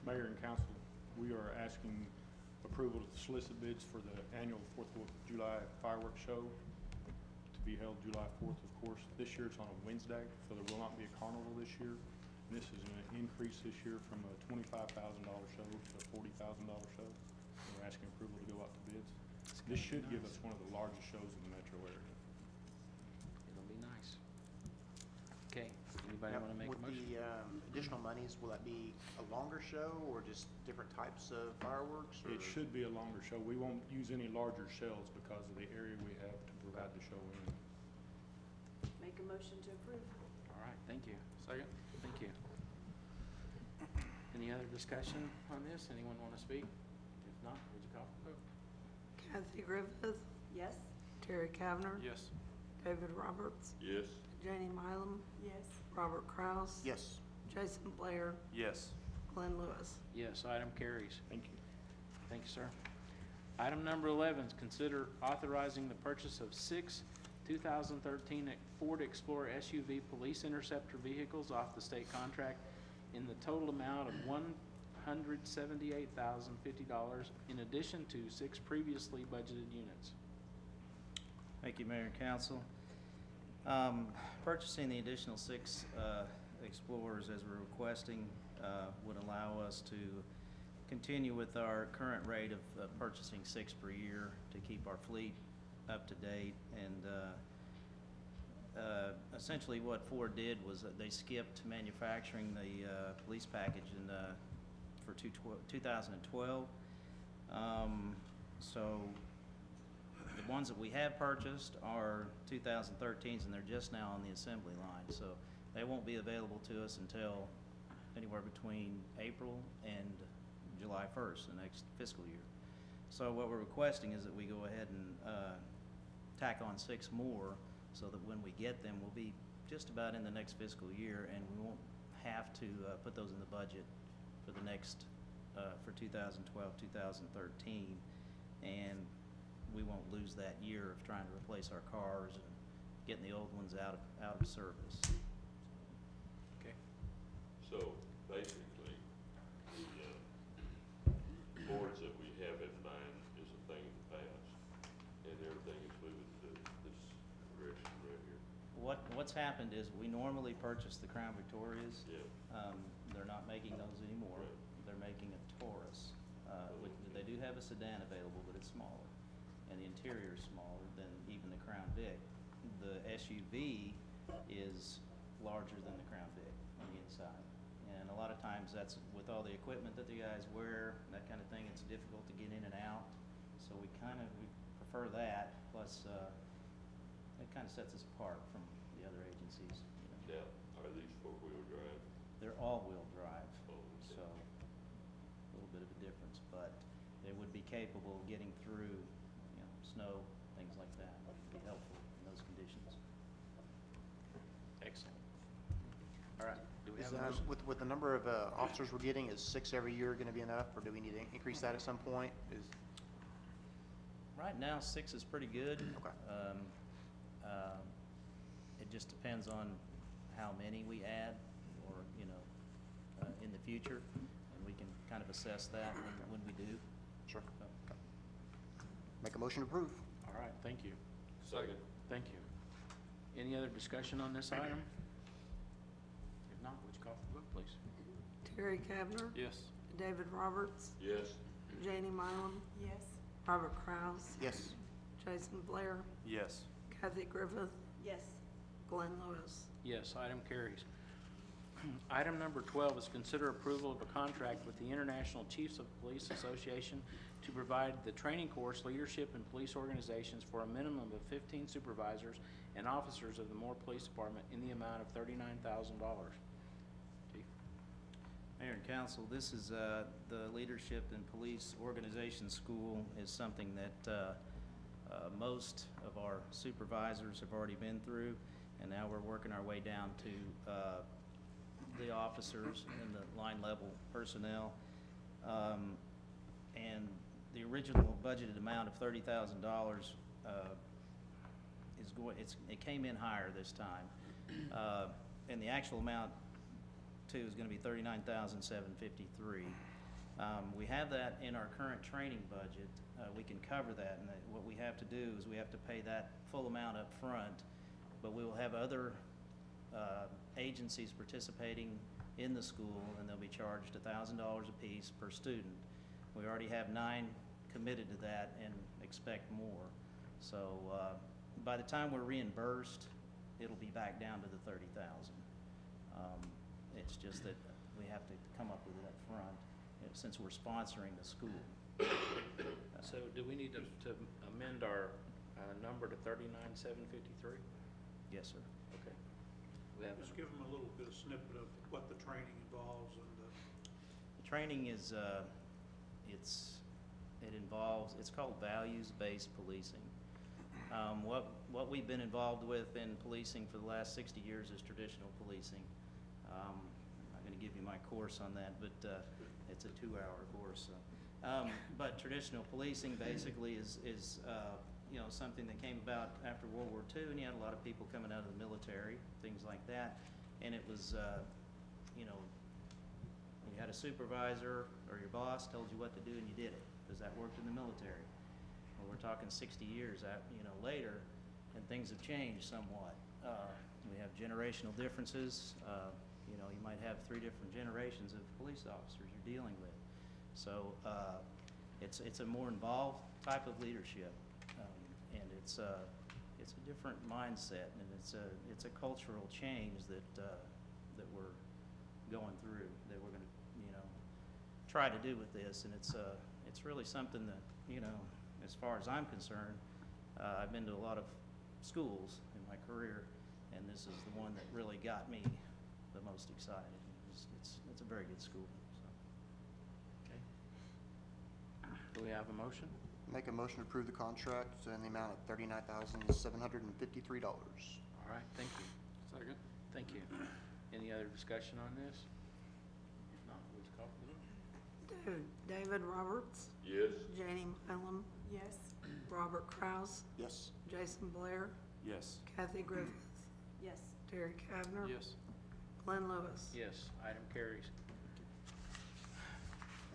S13: Mayor and council, we are asking approval to solicit bids for the annual 4th of July fireworks show to be held July 4th, of course. This year it's on a Wednesday, so there will not be a carnival this year. And this is an increase this year from a $25,000 show to a $40,000 show. We're asking approval to go out to bids. This should give us one of the largest shows in the metro area.
S1: It'll be nice. Okay, anybody
S7: Now,
S1: want to make a
S7: with
S1: motion?
S7: the additional monies, will that be a longer show or just different types of fireworks? Or?
S13: It should be a longer show. We won't use any larger shells because of the area we have to provide the show in.
S4: Make a motion to approve.
S1: All right, thank you. Second. Thank you. Any other discussion on this? Anyone want to speak? If not, would you call for the vote?
S2: Kathy Griffith,
S4: Yes.
S2: Terry Kavner,
S5: Yes.
S2: David Roberts,
S5: Yes.
S2: Janie Mylum,
S4: Yes.
S2: Robert Kraus,
S3: Yes.
S2: Jason Blair,
S5: Yes.
S2: Glenn Lewis.
S1: Yes, item carries.
S13: Thank you.
S1: Thank you, sir. Item number 11 is consider authorizing the purchase of 6 2013 Ford Explorer SUV police interceptor vehicles off the state contract in the total amount of $178,050 in addition to 6 previously budgeted units.
S14: Thank you, Mayor and Council. Purchasing the additional 6 Explorers as we're requesting would allow us to continue with our current rate of purchasing 6 per year to keep our fleet up to date. And essentially what Ford did was that they skipped manufacturing the police package for 2012. So the ones that we have purchased are 2013s, and they're just now on the assembly line. So they won't be available to us until anywhere between April and July 1st, the next fiscal year. So what we're requesting is that we go ahead and tack on 6 more so that when we get them, we'll be just about in the next fiscal year, and we won't have to put those in the budget for the next, for 2012, 2013. And we won't lose that year of trying to replace our cars and getting the old ones out of service.
S1: Okay.
S5: So basically, the boards that we have in mind is a thing of the past, and everything is moving to this direction right here.
S14: What's happened is we normally purchase the Crown Victorias.
S5: Yeah.
S14: They're not making those anymore.
S5: Right.
S14: They're making a Taurus. They do have a sedan available, but it's smaller. And the interior is smaller than even the Crown Vic. The SUV is larger than the Crown Vic on the inside. And a lot of times that's with all the equipment that the guys wear, that kind of thing, it's difficult to get in and out. So we prefer that, plus it kind of sets us apart from the other agencies. You know.
S5: Now, are these four-wheel drive?
S14: They're all-wheel drive,
S5: Oh, okay.
S14: so a little bit of a difference, but they would be capable of getting through, you know, snow, things like that. It would be helpful in those conditions.
S1: Excellent. All right. Do we
S7: Is,
S1: have a motion?
S7: with the number of officers we're getting, is 6 every year going to be enough, or do we need to increase that at some point?
S14: Right now, 6 is pretty good.
S7: Okay.
S14: It just depends on how many we add, or, you know, in the future, and we can kind of assess that when we do.
S7: Sure.
S14: So,
S7: Make a motion to approve.
S1: All right, thank you.
S5: Second.
S1: Thank you. Any other discussion on this item? If not, would you call for the vote, please?
S2: Terry Kavner,
S1: Yes.
S2: David Roberts,
S5: Yes.
S2: Janie Mylum,
S4: Yes.
S2: Robert Kraus,
S7: Yes.
S2: Jason Blair,
S3: Yes.
S2: Kathy Griffith,
S4: Yes.
S2: Glenn Lewis.
S1: Yes, item carries. Item number 12 is consider approval of a contract with the International Chiefs of Police Association to provide the training course leadership in police organizations for a minimum of 15 supervisors and officers of the Moore Police Department in the amount of $39,000. Chief?
S14: Mayor and council, this is, the Leadership in Police Organization School is something that, most of our supervisors have already been through, and now we're working our way down to, the officers and the line level personnel. And the original budgeted amount of $30,000, it came in higher this time. And the actual amount too is gonna be $39,753. We have that in our current training budget. We can cover that, and what we have to do is we have to pay that full amount up front, but we will have other agencies participating in the school, and they'll be charged $1,000 apiece per student. We already have 9 committed to that and expect more. So by the time we're reimbursed, it'll be back down to the $30,000. It's just that we have to come up with it up front, since we're sponsoring the school.
S1: So do we need to amend our number to $39,753?
S14: Yes, sir.
S1: Okay. We have
S15: Just give them a little bit of snippet of what the training involves and
S14: The training is, it's called values-based policing. What we've been involved with in policing for the last 60 years is traditional policing. I'm not gonna give you my course on that, but, it's a 2-hour course, so. But traditional policing basically is something that came about after World War II, and you had a lot of people coming out of the military, things like that. And it was, you had a supervisor or your boss told you what to do and you did it, because that worked in the military. Well, we're talking 60 years later, and things have changed somewhat. We have generational differences. You might have 3 different generations of police officers you're dealing with. So it's a more involved type of leadership, and it's a different mindset, and it's a cultural change that we're going through, that we're going to try to do with this, and it's really something that as far as I'm concerned, I've been to a lot of schools in my career, and this is the one that really got me the most excited. It's a very good school. So.
S1: Okay. Do we have a motion?
S3: Make a motion to approve the contract in the amount of $39,753.
S1: All right, thank you. Second. Thank you. Any other discussion on this? If not, please call for the vote.
S2: David Roberts,
S5: Yes.
S2: Janie Mylum,
S4: Yes.
S2: Robert Kraus,
S3: Yes.
S2: Jason Blair,
S3: Yes.
S2: Kathy Griffith,
S4: Yes.
S2: Terry Kavner,
S1: Yes.
S2: Glenn Lewis.
S1: Yes, item carries.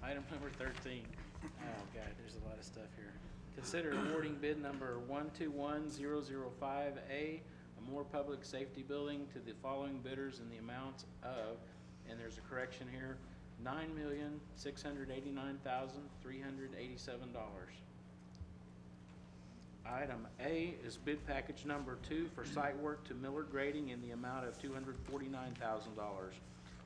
S1: Item number 13. Oh, God, there's a lot of stuff here. Consider awarding bid number 121005A, a more public safety building, to the following bidders in the amount of, and there's a correction here, $9,689,387. Item A is bid package number 2 for site work to Miller Grading in the amount of $249,000.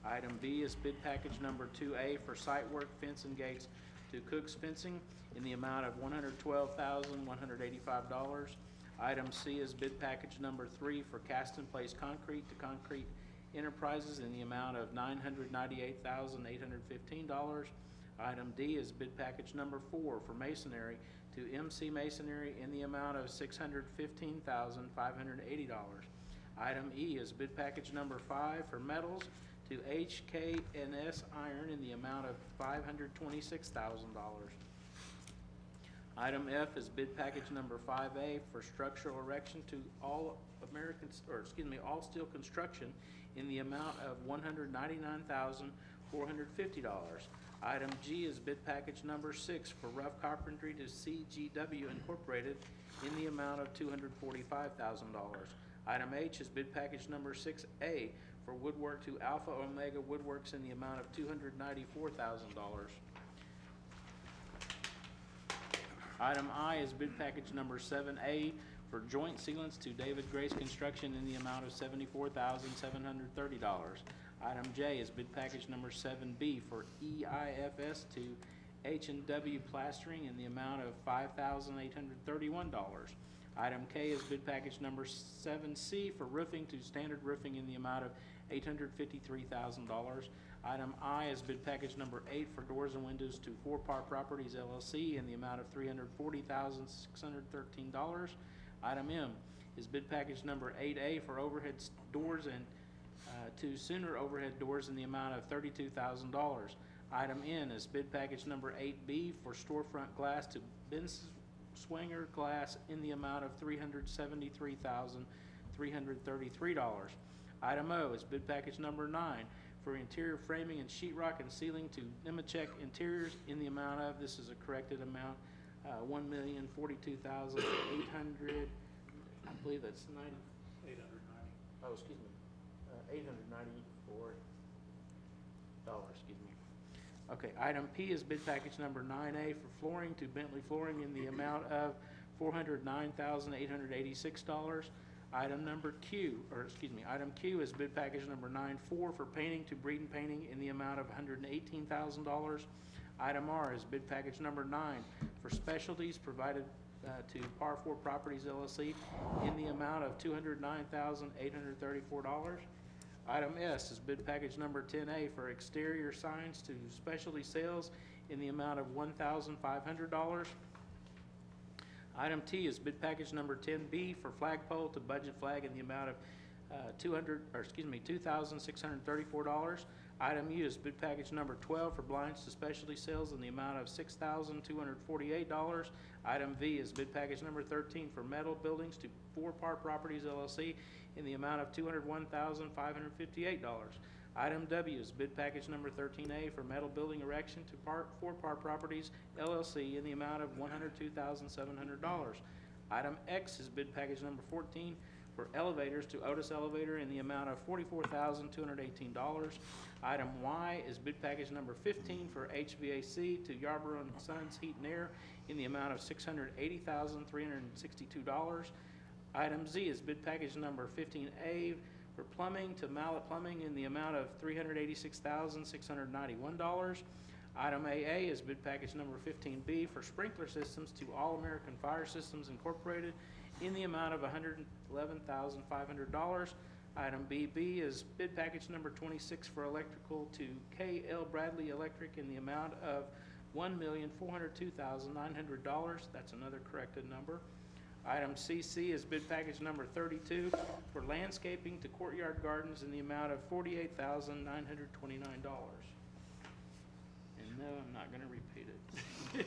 S1: Item B is bid package number 2A for site work fence and gates to Cook's Fencing in the amount of $112,185. Item C is bid package number 3 for cast in place concrete to Concrete Enterprises in the amount of $998,815. Item D is bid package number 4 for masonry to MC Masonry in the amount of $615,580. Item E is bid package number 5 for metals to HK&S Iron in the amount of $526,000. Item F is bid package number 5A for structural erection to All Steel Construction in the amount of $199,450. Item G is bid package number 6 for rough carpentry to CGW Incorporated in the amount of $245,000. Item H is bid package number 6A for woodwork to Alpha Omega Woodworks in the amount of $294,000. Item I is bid package number 7A for joint sealants to David Grace Construction in the amount of $74,730. Item J is bid package number 7B for EIFS to H&W Plastering in the amount of $5,831. Item K is bid package number 7C for roofing to Standard Roofing in the amount of $853,000. Item I is bid package number 8 for doors and windows to Four Par Properties LLC in the amount of $340,613. Item M is bid package number 8A for overhead doors and to Sooner Overhead Doors in the amount of $32,000. Item N is bid package number 8B for storefront glass to Benz Swinger Glass in the amount of $373,333. Item O is bid package number 9 for interior framing and sheetrock and ceiling to Nemechek Interiors in the amount of, this is a corrected amount, $1,042,800, I believe that's 90.
S15: 890.
S1: Oh, excuse me, $894, excuse me. Okay, item P is bid package number 9A for flooring to Bentley Flooring in the amount of $409,886. Item Q is bid package number 9-4 for painting to Breeden Painting in the amount of $118,000. Item R is bid package number 9 for specialties provided to Par 4 Properties LLC in the amount of $209,834. Item S is bid package number 10A for exterior signs to specialty sales in the amount of $1,500. Item T is bid package number 10B for flagpole to Budget Flag in the amount of $2,634. Item U is bid package number 12 for blinds to specialty sales in the amount of $6,248. Item V is bid package number 13 for metal buildings to Four Par Properties LLC in the amount of $201,558. Item W is bid package number 13A for metal building erection to Four Par Properties LLC in the amount of $102,700. Item X is bid package number 14 for elevators to Otis Elevator in the amount of $44,218. Item Y is bid package number 15 for HVAC to Yarborough and Sons Heat and Air in the amount of $680,362. Item Z is bid package number 15A for plumbing to Mallet Plumbing in the amount of $386,691. Item AA is bid package number 15B for sprinkler systems to All American Fire Systems Incorporated in the amount of $111,500. Item BB is bid package number 26 for electrical to KL Bradley Electric in the amount of $1,402,900. That's another corrected number. Item CC is bid package number 32 for landscaping to Courtyard Gardens in the amount of $48,929. And no, I'm not going to repeat it.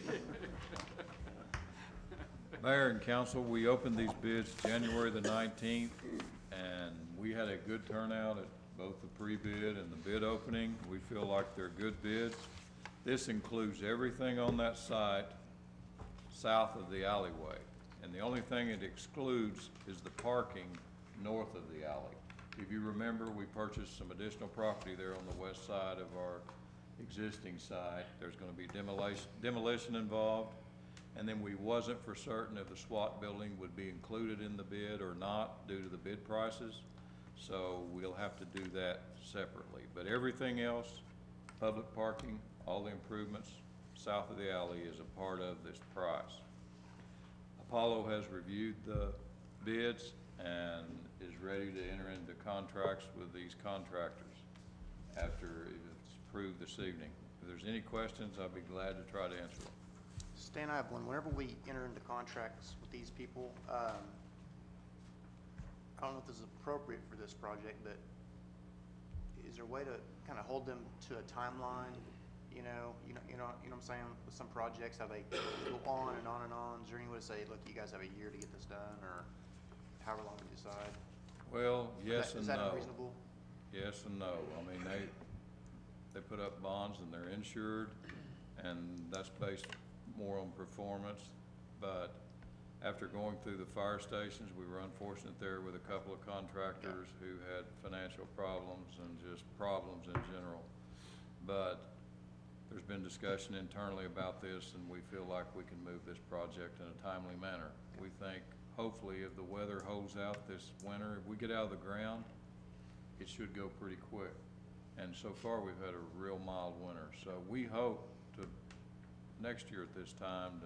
S16: Mayor and council, we opened these bids January the 19th, and we had a good turnout at both the pre-bid and the bid opening. We feel like they're good bids. This includes everything on that site south of the alleyway. And the only thing it excludes is the parking north of the alley. If you remember, we purchased some additional property there on the west side of our existing site. There's gonna be demolition involved. And then we wasn't for certain if the SWAT building would be included in the bid or not due to the bid prices. So we'll have to do that separately. But everything else, public parking, all the improvements south of the alley is a part of this price. Apollo has reviewed the bids and is ready to enter into contracts with these contractors after it's approved this evening. If there's any questions, I'll be glad to try to answer them.
S7: Stan, I have one. Whenever we enter into contracts with these people, I don't know if this is appropriate for this project, but is there a way to kind of hold them to a timeline? You know what I'm saying? With some projects, how they go on and on and on. Is there any way to say, look, you guys have a year to get this done, or however long we decide?
S16: Well, yes and no.
S7: Is that unreasonable?
S16: Yes and no. I mean, they put up bonds and they're insured, and that's based more on performance. But After going through the fire stations, we were unfortunate there with a couple of contractors who had financial problems and just problems in general. But there's been discussion internally about this, and we feel like we can move this project in a timely manner. We think, hopefully, if the weather holds out this winter, if we get out of the ground, it should go pretty quick. And so far, we've had a real mild winter. So we hope to, next year at this time,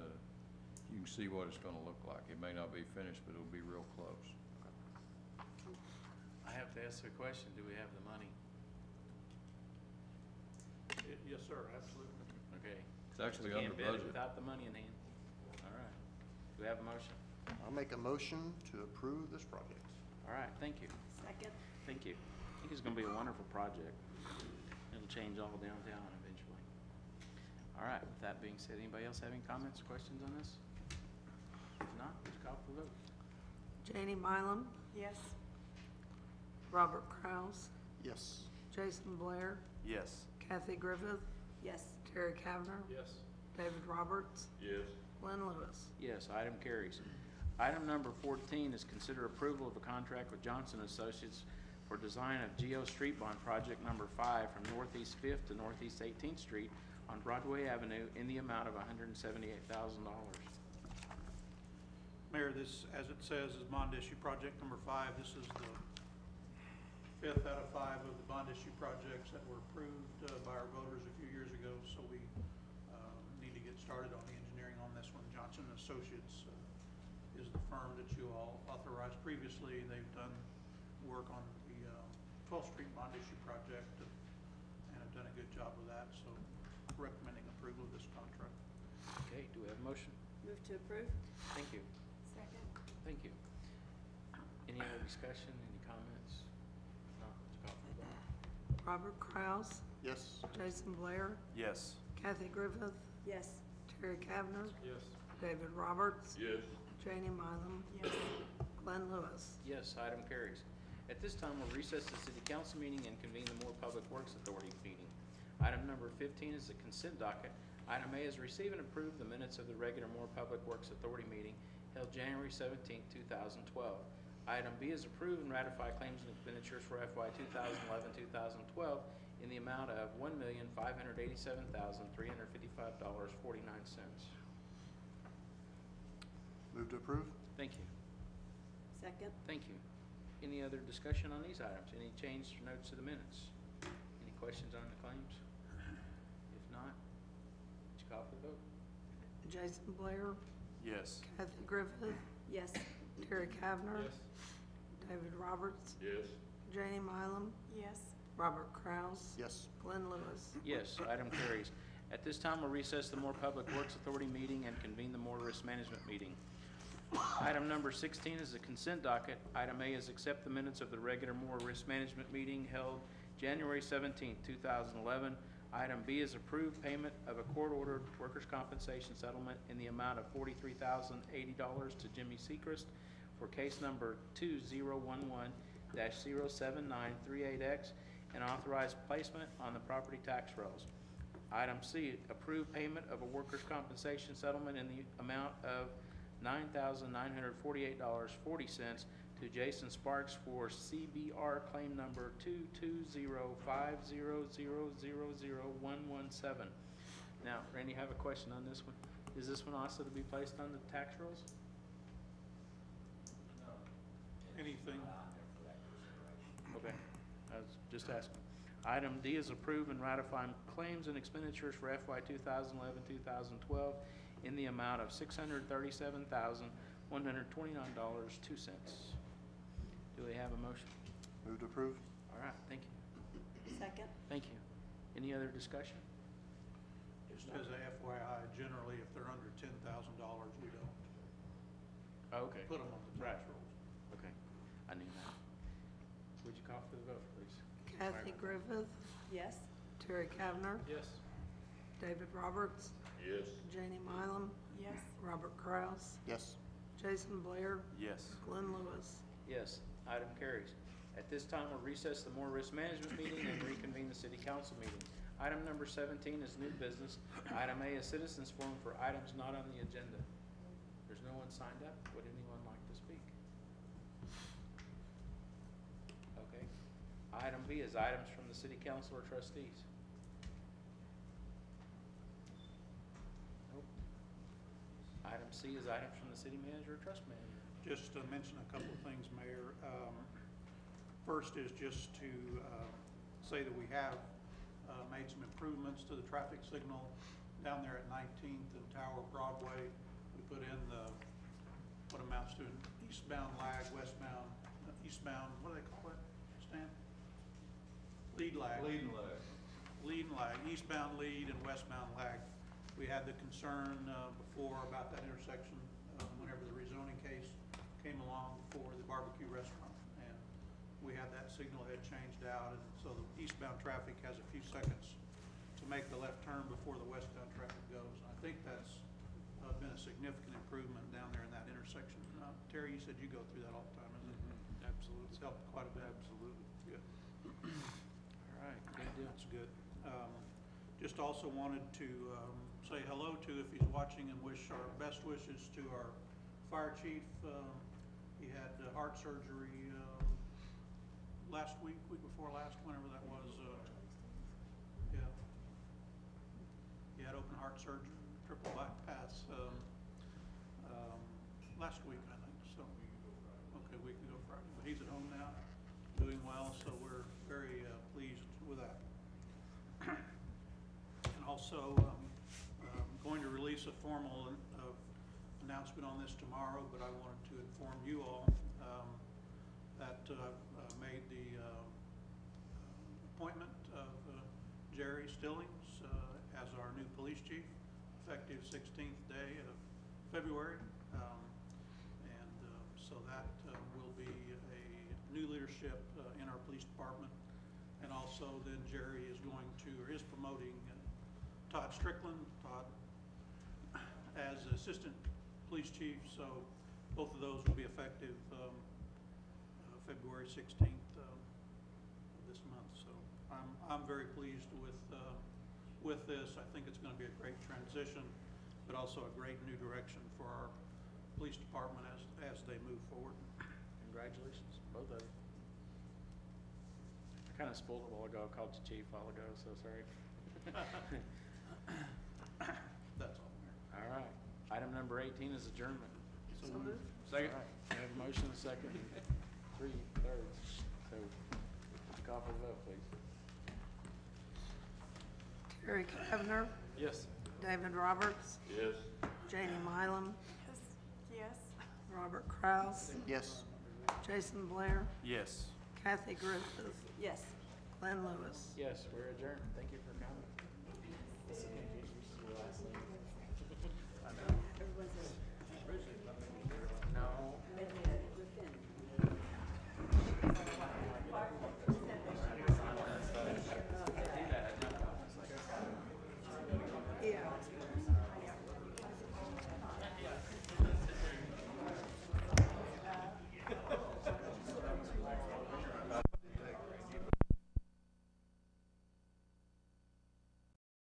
S16: you can see what it's gonna look like. It may not be finished, but it'll be real close.
S1: I have to ask a question. Do we have the money?
S15: Yes, sir, absolutely.
S1: Okay.
S16: It's actually
S1: You
S16: under
S1: can't bid it
S16: budget.
S1: without the money in hand. All right. Do we have a motion?
S3: I'll make a motion to approve this project.
S1: All right, thank you.
S4: Second.
S1: Thank you. I think it's gonna be a wonderful project. It'll change all downtown eventually. All right, with that being said, anybody else have any comments or questions on this? If not, would you call for the vote?
S2: Janie Mylum,
S4: Yes.
S2: Robert Kraus,
S3: Yes.
S2: Jason Blair,
S3: Yes.
S2: Kathy Griffith,
S4: Yes.
S2: Terry Kavner,
S15: Yes.
S2: David Roberts,
S5: Yes.
S2: Glenn Lewis.
S1: Yes, item carries. Item number 14 is consider approval of a contract with Johnson Associates for design of Geo Street Bond Project number 5 from Northeast 5th to Northeast 18th Street on Broadway Avenue in the amount of $178,000.
S15: Mayor, this, as it says, is bond issue project number 5. This is the 5th out of 5 of the bond issue projects that were approved by our voters a few years ago. So we need to get started on the engineering on this one. Johnson Associates is the firm that you all authorized previously. They've done work on the 12th Street bond issue project and have done a good job with that. So recommending approval of this contract.
S1: Okay, do we have a motion?
S4: Move to approve.
S1: Thank you.
S4: Second.
S1: Thank you. Any other discussion, any comments? No, would you call for the vote?
S2: Robert Kraus,
S3: Yes.
S2: Jason Blair,
S3: Yes.
S2: Kathy Griffith,
S4: Yes.
S2: Terry Kavner,
S15: Yes.
S2: David Roberts,
S5: Yes.
S2: Janie Mylum,
S4: Yes.
S2: Glenn Lewis.
S1: Yes, item carries. At this time, we'll recess the city council meeting and convene the Moore Public Works Authority meeting. Item number 15 is the consent docket. Item A is receive and approve the minutes of the regular Moore Public Works Authority meeting held January 17, 2012. Item B is approve and ratify claims and expenditures for FY 2011-2012 in the amount of $1,587,355.49.
S3: Move to approve?
S1: Thank you.
S4: Second.
S1: Thank you. Any other discussion on these items? Any changes or notes to the minutes? Any questions on the claims? If not, would you call for the vote?
S2: Jason Blair,
S3: Yes.
S2: Kathy Griffith,
S4: Yes.
S2: Terry Kavner,
S15: Yes.
S2: David Roberts,
S5: Yes.
S2: Janie Mylum,
S4: Yes.
S2: Robert Kraus,
S3: Yes.
S2: Glenn Lewis.
S1: Yes, item carries. At this time, we'll recess the Moore Public Works Authority meeting and convene the Moore Risk Management meeting. Item number 16 is the consent docket. Item A is accept the minutes of the regular Moore Risk Management meeting held January 17, 2011. Item B is approve payment of a court-ordered workers' compensation settlement in the amount of $43,080 to Jimmy Sechrist for case number 2011-07938X and authorize placement on the property tax rolls. Item C, approve payment of a workers' compensation settlement in the amount of $9,948.40 to Jason Sparks for CBR claim number 22050000117. Now, Randy, I have a question on this one. Is this one also to be placed on the tax rolls?
S15: Anything?
S1: Okay, I was just asking. Item D is approve and ratify claims and expenditures for FY 2011-2012 in the amount of $637,129.02. Do we have a motion?
S3: Move to approve?
S1: All right, thank you.
S4: Second.
S1: Thank you. Any other discussion?
S15: Just as a FYI, generally, if they're under $10,000, we don't
S1: Oh, okay.
S15: put them on the tax
S1: Right.
S15: rolls.
S1: Okay, I knew that. Would you call for the vote, please?
S2: Kathy Griffith,
S4: Yes.
S2: Terry Kavner,
S15: Yes.
S2: David Roberts,
S5: Yes.
S2: Janie Mylum,
S4: Yes.
S2: Robert Kraus,
S3: Yes.
S2: Jason Blair,
S3: Yes.
S2: Glenn Lewis.
S1: Yes, item carries. At this time, we'll recess the Moore Risk Management meeting and reconvene the city council meeting. Item number 17 is new business. Item A is citizens forum for items not on the agenda. There's no one anyone signed up? Would anyone like to speak? Okay. Item B is items from the city council or trustees. Nope. Item C is items from the city manager or trust manager.
S15: Just to mention a couple of things, Mayor. First is just to say that we have made some improvements to the traffic signal down there at 19th and Tower Broadway. We put in the, what amounts to an eastbound lag, westbound, eastbound, what do they call it, Stan? Lead lag.
S16: Lead and lag.
S15: Lead and lag, eastbound lead and westbound lag. We had the concern before about that intersection whenever the rezoning case came along for the barbecue restaurant. And we had that signal had changed out, and so the eastbound traffic has a few seconds to make the left turn before the westbound traffic goes. I think that's been a significant improvement down there in that intersection. Terry, you said you go through that all the time, isn't it?
S1: Absolutely.
S15: It's helped quite a bit.
S1: Absolutely.
S15: Good.
S1: All right, good deal.
S15: That's good. Just also wanted to say hello to, if he's watching, and wish our best wishes to our fire chief. He had heart surgery last week before last, whenever that was. Yeah. He had open heart surgery, triple bypass last week, I think. So, okay, a week ago Friday. But he's at home now, doing well, so we're very pleased with that. And also, going to release a formal announcement on this tomorrow, but I wanted to inform you all that I've made the appointment of Jerry Stillings as our new police chief, effective 16th day of February. So that will be a new leadership in our police department. And also then Jerry is going to, or is promoting Todd Strickland, as assistant police chief. So both of those will be effective February 16th of this month. So I'm very pleased with this. I think it's going to be a great transition, but also a great new direction for our police department as they move forward.
S1: Congratulations, both of you. I kind of spoiled it a while ago. I called you chief a while ago, so sorry.
S15: That's all, Mayor.
S1: All right. Item number 18 is adjournment.
S2: So moved.
S1: Second. All right. We have a motion, a second, 3/3. So call for the vote, please.
S2: Terry Kavner,
S1: Yes.
S2: David Roberts,
S5: Yes.
S2: Janie Mylum,
S4: Yes.
S2: Robert Kraus,
S3: Yes.
S2: Jason Blair,
S1: Yes.
S2: Kathy Griffith,
S4: Yes.
S2: Glenn Lewis.
S1: Yes, we're adjourned. Thank you for coming. This is your last name. I know.
S4: Everyone's